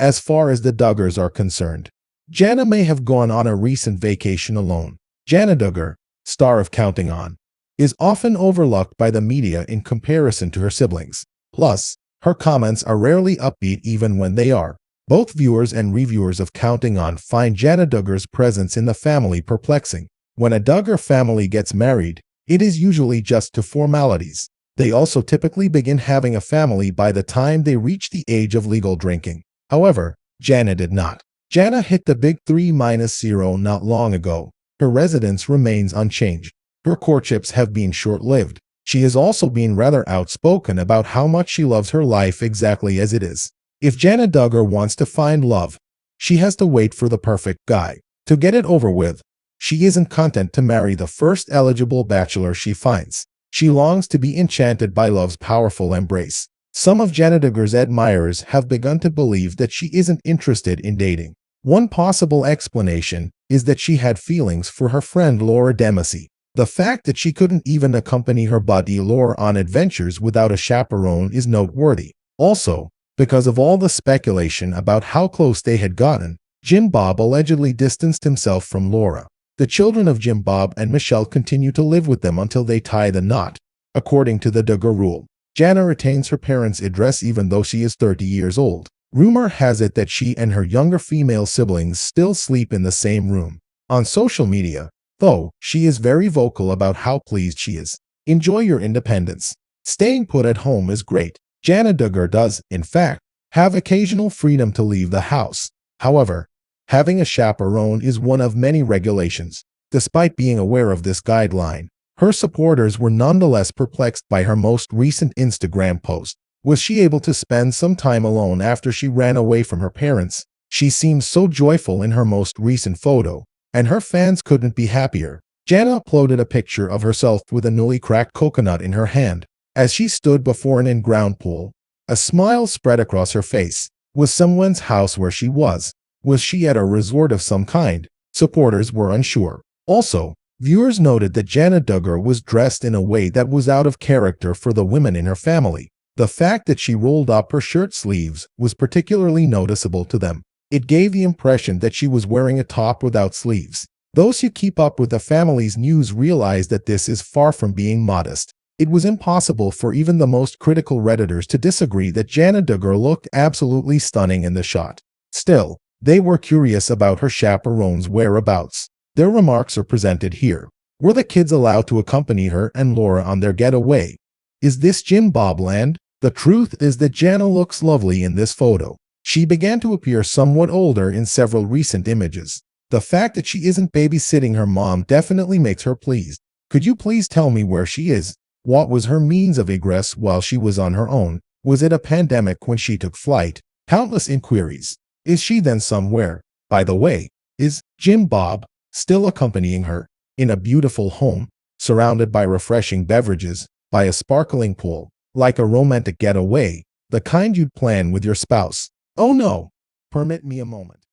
as far as the Duggars are concerned. Jana may have gone on a recent vacation alone. Jana Duggar, star of Counting On, is often overlooked by the media in comparison to her siblings. Plus, her comments are rarely upbeat even when they are. Both viewers and reviewers of Counting On find Jana Duggar's presence in the family perplexing. When a Duggar family gets married, it is usually just to formalities. They also typically begin having a family by the time they reach the age of legal drinking. However, Jana did not. Jana hit the big 3-0 not long ago. Her residence remains unchanged. Her courtships have been short-lived. She has also been rather outspoken about how much she loves her life exactly as it is. If Jana Duggar wants to find love, she has to wait for the perfect guy. To get it over with, she isn't content to marry the first eligible bachelor she finds. She longs to be enchanted by love's powerful embrace. Some of Jana Duggar's admirers have begun to believe that she isn't interested in dating. One possible explanation is that she had feelings for her friend Laura Dempsey. The fact that she couldn't even accompany her buddy Laura on adventures without a chaperone is noteworthy. Also, because of all the speculation about how close they had gotten, Jim Bob allegedly distanced himself from Laura. The children of Jim Bob and Michelle continue to live with them until they tie the knot. According to the Duggar rule, Jana retains her parents' address even though she is 30 years old. Rumor has it that she and her younger female siblings still sleep in the same room. On social media, though, she is very vocal about how pleased she is. Enjoy your independence. Staying put at home is great. Jana Duggar does, in fact, have occasional freedom to leave the house. However, having a chaperone is one of many regulations. Despite being aware of this guideline, her supporters were nonetheless perplexed by her most recent Instagram post. Was she able to spend some time alone after she ran away from her parents? She seems so joyful in her most recent photo, and her fans couldn't be happier. Jana uploaded a picture of herself with a newly cracked coconut in her hand. As she stood before an in-ground pool, a smile spread across her face. Was someone's house where she was? Was she at a resort of some kind? Supporters were unsure. Also, viewers noted that Jana Duggar was dressed in a way that was out of character for the women in her family. The fact that she rolled up her shirt sleeves was particularly noticeable to them. It gave the impression that she was wearing a top without sleeves. Those who keep up with the family's news realize that this is far from being modest. It was impossible for even the most critical Redditors to disagree that Jana Duggar looked absolutely stunning in the shot. Still, they were curious about her chaperone's whereabouts. Their remarks are presented here. Were the kids allowed to accompany her and Laura on their getaway? Is this Jim Bob land? The truth is that Jana looks lovely in this photo. She began to appear somewhat older in several recent images. The fact that she isn't babysitting her mom definitely makes her pleased. Could you please tell me where she is? What was her means of egress while she was on her own? Was it a pandemic when she took flight? Countless inquiries. Is she then somewhere? By the way, is Jim Bob still accompanying her in a beautiful home, surrounded by refreshing beverages, by a sparkling pool, like a romantic getaway, the kind you'd plan with your spouse? Oh no! Permit me a moment.